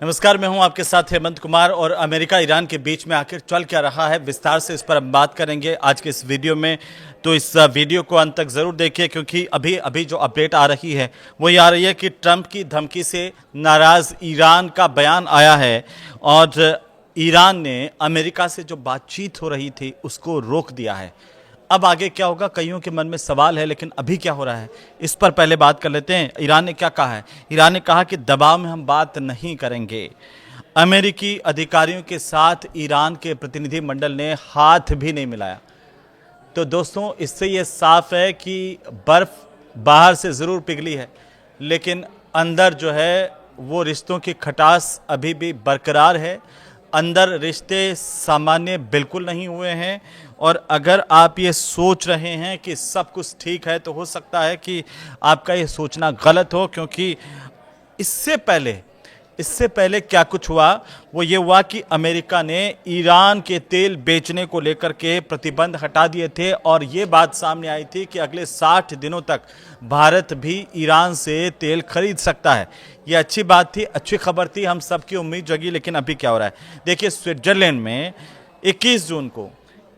नमस्कार, मैं हूं आपके साथ हेमंत कुमार और अमेरिका ईरान के बीच में आखिर चल क्या रहा है, विस्तार से इस पर हम बात करेंगे आज के इस वीडियो में। तो इस वीडियो को अंत तक ज़रूर देखिए, क्योंकि अभी अभी जो अपडेट आ रही है वो ये आ रही है कि ट्रंप की धमकी से नाराज़ ईरान का बयान आया है और ईरान ने अमेरिका से जो बातचीत हो रही थी उसको रोक दिया है। अब आगे क्या होगा, कईयों के मन में सवाल है, लेकिन अभी क्या हो रहा है इस पर पहले बात कर लेते हैं। ईरान ने क्या कहा है? ईरान ने कहा कि दबाव में हम बात नहीं करेंगे। अमेरिकी अधिकारियों के साथ ईरान के प्रतिनिधि मंडल ने हाथ भी नहीं मिलाया। तो दोस्तों, इससे ये साफ है कि बर्फ बाहर से ज़रूर पिघली है, लेकिन अंदर जो है वो रिश्तों की खटास अभी भी बरकरार है। अंदर रिश्ते सामान्य बिल्कुल नहीं हुए हैं। और अगर आप ये सोच रहे हैं कि सब कुछ ठीक है, तो हो सकता है कि आपका ये सोचना गलत हो, क्योंकि इससे पहले क्या कुछ हुआ, वो ये हुआ कि अमेरिका ने ईरान के तेल बेचने को लेकर के प्रतिबंध हटा दिए थे और ये बात सामने आई थी कि अगले 60 दिनों तक भारत भी ईरान से तेल खरीद सकता है। ये अच्छी बात थी, अच्छी खबर थी, हम सबकी उम्मीद जगी। लेकिन अभी क्या हो रहा है देखिए, स्विट्जरलैंड में 21 जून को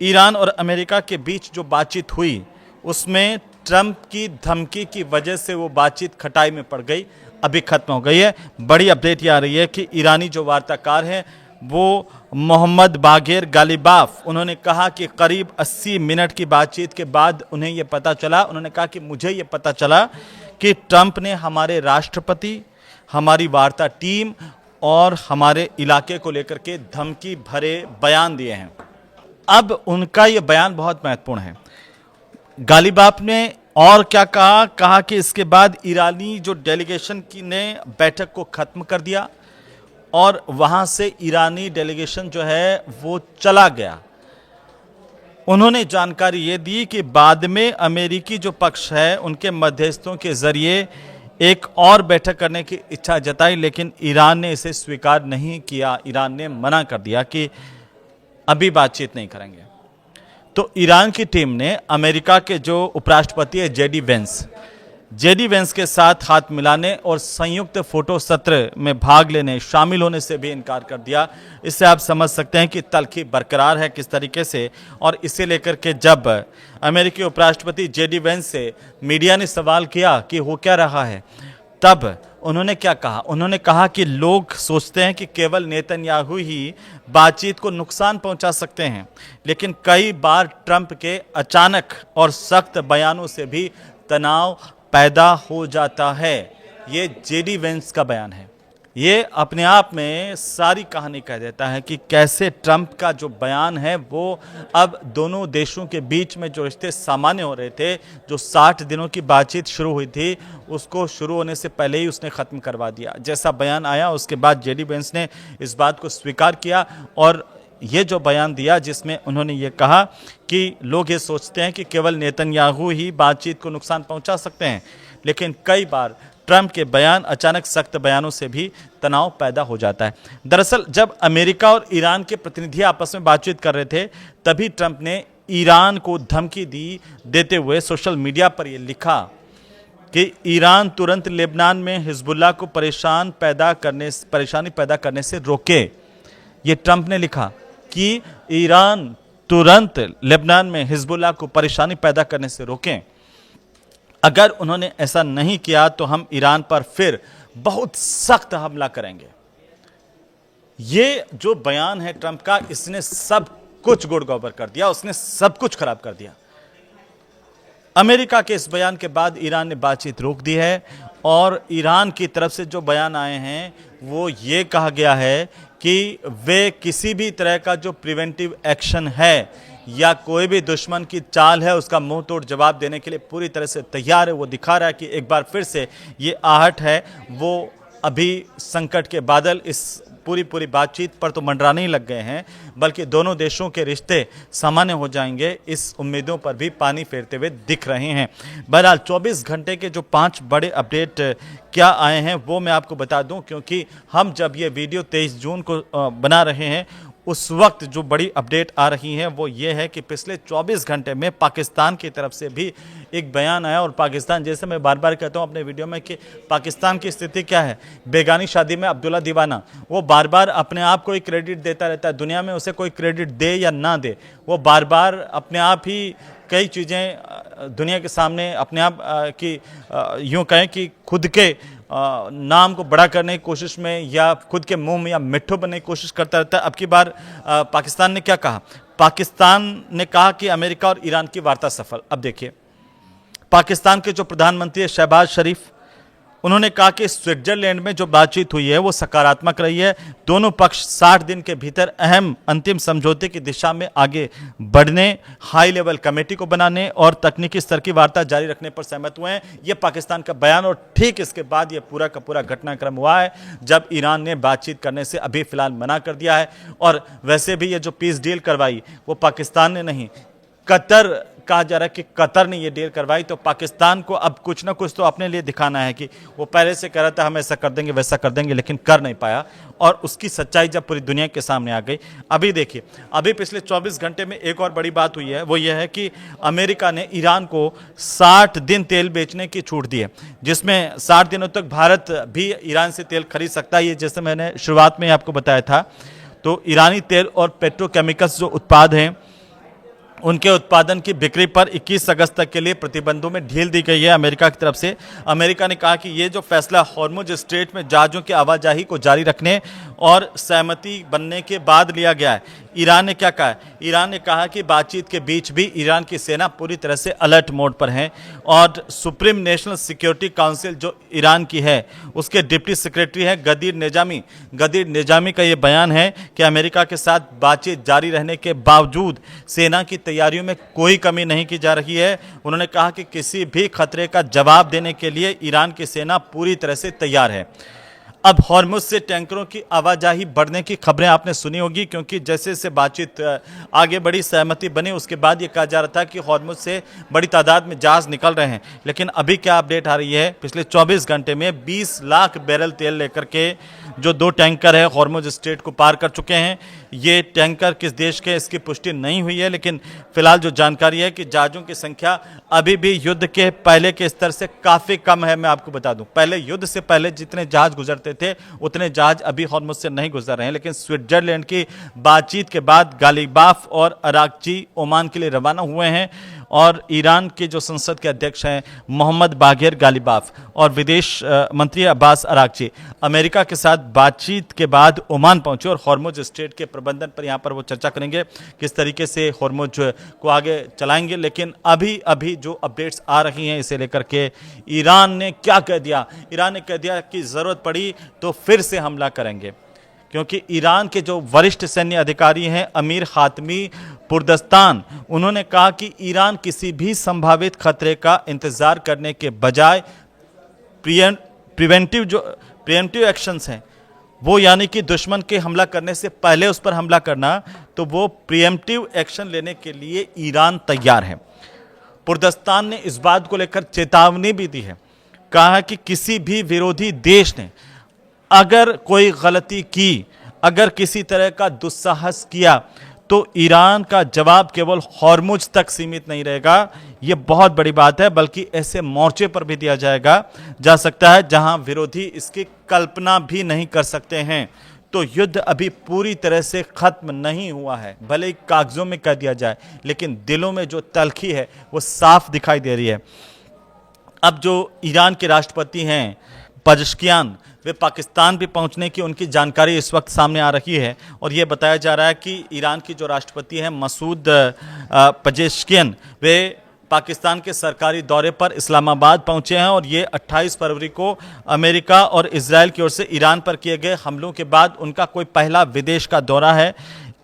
ईरान और अमेरिका के बीच जो बातचीत हुई उसमें ट्रंप की धमकी की वजह से वो बातचीत खटाई में पड़ गई, अभी खत्म हो गई है। बड़ी अपडेट ये आ रही है कि ईरानी जो वार्ताकार हैं वो मोहम्मद बागेर गालिबाफ, उन्होंने कहा कि करीब 80 मिनट की बातचीत के बाद उन्हें ये पता चला, उन्होंने कहा कि मुझे ये पता चला कि ट्रंप ने हमारे राष्ट्रपति, हमारी वार्ता टीम और हमारे इलाके को लेकर के धमकी भरे बयान दिए हैं। अब उनका ये बयान बहुत महत्वपूर्ण है। गालिबाफ ने और क्या कहा कि इसके बाद ईरानी जो डेलीगेशन की ने बैठक को ख़त्म कर दिया और वहाँ से ईरानी डेलीगेशन जो है वो चला गया। उन्होंने जानकारी ये दी कि बाद में अमेरिकी जो पक्ष है उनके मध्यस्थों के ज़रिए एक और बैठक करने की इच्छा जताई, लेकिन ईरान ने इसे स्वीकार नहीं किया। ईरान ने मना कर दिया कि अभी बातचीत नहीं करेंगे। तो ईरान की टीम ने अमेरिका के जो उपराष्ट्रपति है जेडी वेंस के साथ हाथ मिलाने और संयुक्त फोटो सत्र में भाग लेने, शामिल होने से भी इनकार कर दिया। इससे आप समझ सकते हैं कि तल्खी बरकरार है किस तरीके से। और इसे लेकर के जब अमेरिकी उपराष्ट्रपति जेडी वेंस से मीडिया ने सवाल किया कि हो क्या रहा है, तब उन्होंने क्या कहा? उन्होंने कहा कि लोग सोचते हैं कि केवल नेतन्याहू ही बातचीत को नुकसान पहुंचा सकते हैं, लेकिन कई बार ट्रंप के अचानक और सख्त बयानों से भी तनाव पैदा हो जाता है। ये जेडी वेंस का बयान है। ये अपने आप में सारी कहानी कह देता है कि कैसे ट्रंप का जो बयान है वो अब दोनों देशों के बीच में जो रिश्ते सामान्य हो रहे थे, जो 60 दिनों की बातचीत शुरू हुई थी, उसको शुरू होने से पहले ही उसने ख़त्म करवा दिया। जैसा बयान आया उसके बाद जेडी वेंस ने इस बात को स्वीकार किया और ये जो बयान दिया जिसमें उन्होंने ये कहा कि लोग ये सोचते हैं कि केवल नेतन्याहू ही बातचीत को नुकसान पहुंचा सकते हैं, लेकिन कई बार ट्रंप के बयान, अचानक सख्त बयानों से भी तनाव पैदा हो जाता है। दरअसल जब अमेरिका और ईरान के प्रतिनिधि आपस में बातचीत कर रहे थे, तभी ट्रंप ने ईरान को धमकी देते हुए सोशल मीडिया पर यह लिखा कि ईरान तुरंत लेबनान में हिजबुल्लाह को परेशानी पैदा करने से रोके। ये ट्रंप ने लिखा कि ईरान तुरंत लेबनान में हिजबुल्लाह को परेशानी पैदा करने से रोकें। अगर उन्होंने ऐसा नहीं किया तो हम ईरान पर फिर बहुत सख्त हमला करेंगे। ये जो बयान है ट्रंप का, इसने सब कुछ गुड़-गोबर कर दिया, उसने सब कुछ खराब कर दिया। अमेरिका के इस बयान के बाद ईरान ने बातचीत रोक दी है और ईरान की तरफ से जो बयान आए हैं वो ये कहा गया है कि वे किसी भी तरह का जो प्रिवेंटिव एक्शन है या कोई भी दुश्मन की चाल है उसका मुंह तोड़ जवाब देने के लिए पूरी तरह से तैयार है। वो दिखा रहा है कि एक बार फिर से ये आहट है, वो अभी संकट के बादल इस पूरी बातचीत पर तो मंडराने ही लग गए हैं, बल्कि दोनों देशों के रिश्ते सामान्य हो जाएंगे, इस उम्मीदों पर भी पानी फेरते हुए दिख रहे हैं। बहरहाल 24 घंटे के जो 5 बड़े अपडेट क्या आए हैं वो मैं आपको बता दूं, क्योंकि हम जब ये वीडियो 23 जून को बना रहे हैं उस वक्त जो बड़ी अपडेट आ रही है वो ये है कि पिछले 24 घंटे में पाकिस्तान की तरफ से भी एक बयान आया। और पाकिस्तान, जैसे मैं बार बार कहता हूं अपने वीडियो में कि पाकिस्तान की स्थिति क्या है, बेगानी शादी में अब्दुल्ला दीवाना, वो बार बार अपने आप को ही क्रेडिट देता रहता है। दुनिया में उसे कोई क्रेडिट दे या ना दे, वो बार बार अपने आप ही कई चीज़ें दुनिया के सामने अपने आप की यूँ कहें कि खुद के नाम को बड़ा करने की कोशिश में या खुद के मुंह में या मिट्ठू बनने की कोशिश करता रहता है। अब की बार पाकिस्तान ने क्या कहा? पाकिस्तान ने कहा कि अमेरिका और ईरान की वार्ता सफल। अब देखिए, पाकिस्तान के जो प्रधानमंत्री है शहबाज शरीफ, उन्होंने कहा कि स्विट्जरलैंड में जो बातचीत हुई है वो सकारात्मक रही है। दोनों पक्ष 60 दिन के भीतर अहम अंतिम समझौते की दिशा में आगे बढ़ने, हाई लेवल कमेटी को बनाने और तकनीकी स्तर की वार्ता जारी रखने पर सहमत हुए हैं। ये पाकिस्तान का बयान। और ठीक इसके बाद ये पूरा का पूरा घटनाक्रम हुआ है जब ईरान ने बातचीत करने से अभी फिलहाल मना कर दिया है। और वैसे भी ये जो पीस डील करवाई वो पाकिस्तान ने नहीं, कतर कहा जा रहा है कि कतर ने ये डील करवाई। तो पाकिस्तान को अब कुछ ना कुछ तो अपने लिए दिखाना है कि वो पहले से कह रहा था हम ऐसा कर देंगे वैसा कर देंगे, लेकिन कर नहीं पाया। और उसकी सच्चाई जब पूरी दुनिया के सामने आ गई, अभी देखिए, अभी पिछले 24 घंटे में एक और बड़ी बात हुई है, वो ये है कि अमेरिका ने ईरान को 60 दिन तेल बेचने की छूट दी है, जिसमें 60 दिनों तक भारत भी ईरान से तेल खरीद सकता है। ये जैसे मैंने शुरुआत में आपको बताया था, तो ईरानी तेल और पेट्रोकेमिकल्स जो उत्पाद हैं उनके उत्पादन की बिक्री पर 21 अगस्त तक के लिए प्रतिबंधों में ढील दी गई है अमेरिका की तरफ से। अमेरिका ने कहा कि ये जो फैसला हॉर्मुज स्ट्रेट में जहाज़ों की आवाजाही को जारी रखने और सहमति बनने के बाद लिया गया है। ईरान ने क्या कहा है? ईरान ने कहा कि बातचीत के बीच भी ईरान की सेना पूरी तरह से अलर्ट मोड पर है। और सुप्रीम नेशनल सिक्योरिटी काउंसिल जो ईरान की है, उसके डिप्टी सेक्रेटरी है गदीर निजामी। गदीर निजामी का ये बयान है कि अमेरिका के साथ बातचीत जारी रहने के बावजूद सेना की तैयारियों में कोई कमी नहीं की जा रही है। उन्होंने कहा कि किसी भी खतरे का जवाब देने के लिए ईरान की सेना पूरी तरह से तैयार है। अब हॉर्मुज से टैंकरों की आवाजाही बढ़ने की खबरें आपने सुनी होगी, क्योंकि जैसे जैसे बातचीत आगे बढ़ी, सहमति बनी, उसके बाद ये कहा जा रहा था कि हॉर्मुज से बड़ी तादाद में जहाज निकल रहे हैं। लेकिन अभी क्या अपडेट आ रही है? पिछले 24 घंटे में 20 लाख बैरल तेल लेकर के जो 2 टैंकर है हॉर्मुज स्ट्रेट को पार कर चुके हैं। ये टैंकर किस देश के, इसकी पुष्टि नहीं हुई है, लेकिन फिलहाल जो जानकारी है कि जहाज़ों की संख्या अभी भी युद्ध के पहले के स्तर से काफ़ी कम है। मैं आपको बता दूं, पहले युद्ध से पहले जितने जहाज गुजरते थे उतने जहाज अभी हॉर्मुज से नहीं गुजर रहे हैं। लेकिन स्विट्जरलैंड की बातचीत के बाद गालिबाफ और अराकची ओमान के लिए रवाना हुए हैं। और ईरान के जो संसद के अध्यक्ष हैं मोहम्मद बाघेर गालिबाफ और विदेश मंत्री अब्बास अराकची अमेरिका के साथ बातचीत के बाद ओमान पहुंचे और हॉर्मुज स्ट्रेट के प्रबंधन पर यहाँ पर वो चर्चा करेंगे, किस तरीके से हॉर्मुज को आगे चलाएंगे। लेकिन अभी अभी जो अपडेट्स आ रही हैं इसे लेकर के ईरान ने क्या कह दिया? ईरान ने कह दिया कि ज़रूरत पड़ी तो फिर से हमला करेंगे, क्योंकि ईरान के जो वरिष्ठ सैन्य अधिकारी हैं अमीर खातमी पुरदस्तान, उन्होंने कहा कि ईरान किसी भी संभावित खतरे का इंतजार करने के बजाय प्रिवेंटिव एक्शंस हैं वो, यानी कि दुश्मन के हमला करने से पहले उस पर हमला करना, तो वो प्रिएम्प्टिव एक्शन लेने के लिए ईरान तैयार है। पुरदस्तान ने इस बात को लेकर चेतावनी भी दी है, कहा कि किसी भी विरोधी देश ने अगर कोई गलती की, अगर किसी तरह का दुस्साहस किया, तो ईरान का जवाब केवल हॉर्मुज तक सीमित नहीं रहेगा। यह बहुत बड़ी बात है, बल्कि ऐसे मोर्चे पर भी दिया जा सकता है जहां विरोधी इसकी कल्पना भी नहीं कर सकते हैं। तो युद्ध अभी पूरी तरह से खत्म नहीं हुआ है, भले ही कागजों में कह दिया जाए, लेकिन दिलों में जो तलखी है वो साफ दिखाई दे रही है। अब जो ईरान के राष्ट्रपति हैं पजेश्कियान, वे पाकिस्तान भी पहुंचने की उनकी जानकारी इस वक्त सामने आ रही है। और ये बताया जा रहा है कि ईरान की जो राष्ट्रपति हैं मसूद पजेश्कियान, वे पाकिस्तान के सरकारी दौरे पर इस्लामाबाद पहुंचे हैं। और ये 28 फरवरी को अमेरिका और इजराइल की ओर से ईरान पर किए गए हमलों के बाद उनका कोई पहला विदेश का दौरा है।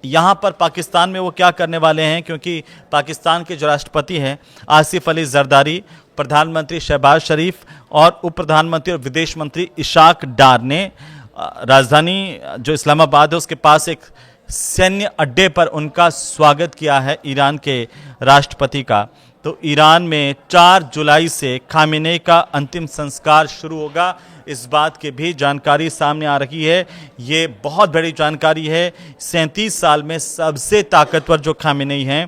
यहाँ पर पाकिस्तान में वो क्या करने वाले हैं, क्योंकि पाकिस्तान के जो राष्ट्रपति हैं आसिफ अली जरदारी, प्रधानमंत्री शहबाज शरीफ और उप प्रधानमंत्री और विदेश मंत्री इशाक डार ने राजधानी जो इस्लामाबाद है उसके पास एक सैन्य अड्डे पर उनका स्वागत किया है ईरान के राष्ट्रपति का। तो ईरान में 4 जुलाई से खामेनेई का अंतिम संस्कार शुरू होगा। इस बात की भी जानकारी सामने आ रही है। ये बहुत बड़ी जानकारी है। 37 साल में सबसे ताकतवर जो खामेनेई हैं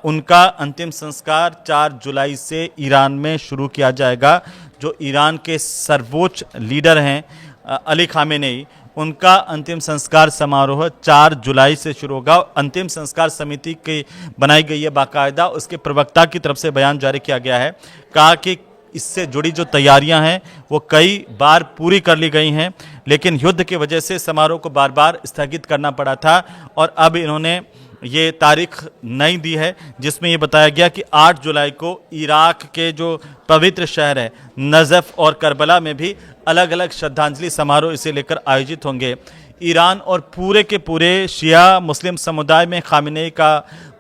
उनका अंतिम संस्कार 4 जुलाई से ईरान में शुरू किया जाएगा। जो ईरान के सर्वोच्च लीडर हैं अली खामेनेई, उनका अंतिम संस्कार समारोह 4 जुलाई से शुरू होगा। अंतिम संस्कार समिति की बनाई गई है बाकायदा, उसके प्रवक्ता की तरफ से बयान जारी किया गया है। कहा कि इससे जुड़ी जो तैयारियां हैं वो कई बार पूरी कर ली गई हैं, लेकिन युद्ध की वजह से समारोह को बार बार स्थगित करना पड़ा था और अब इन्होंने ये तारीख नई दी है जिसमें ये बताया गया कि 8 जुलाई को इराक के जो पवित्र शहर है नजफ और करबला में भी अलग अलग श्रद्धांजलि समारोह इसे लेकर आयोजित होंगे। ईरान और पूरे के पूरे शिया मुस्लिम समुदाय में खामेनेई का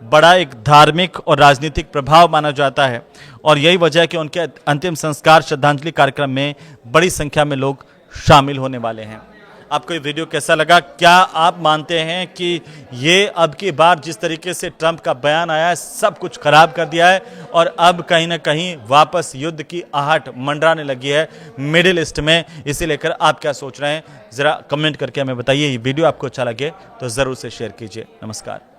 बड़ा एक धार्मिक और राजनीतिक प्रभाव माना जाता है और यही वजह है कि उनके अंतिम संस्कार श्रद्धांजलि कार्यक्रम में बड़ी संख्या में लोग शामिल होने वाले हैं। आपको ये वीडियो कैसा लगा? क्या आप मानते हैं कि ये अब की बार जिस तरीके से ट्रंप का बयान आया है सब कुछ खराब कर दिया है और अब कहीं ना कहीं वापस युद्ध की आहट मंडराने लगी है मिडिल ईस्ट में? इसे लेकर आप क्या सोच रहे हैं ज़रा कमेंट करके हमें बताइए। ये वीडियो आपको अच्छा लगे तो ज़रूर से शेयर कीजिए। नमस्कार।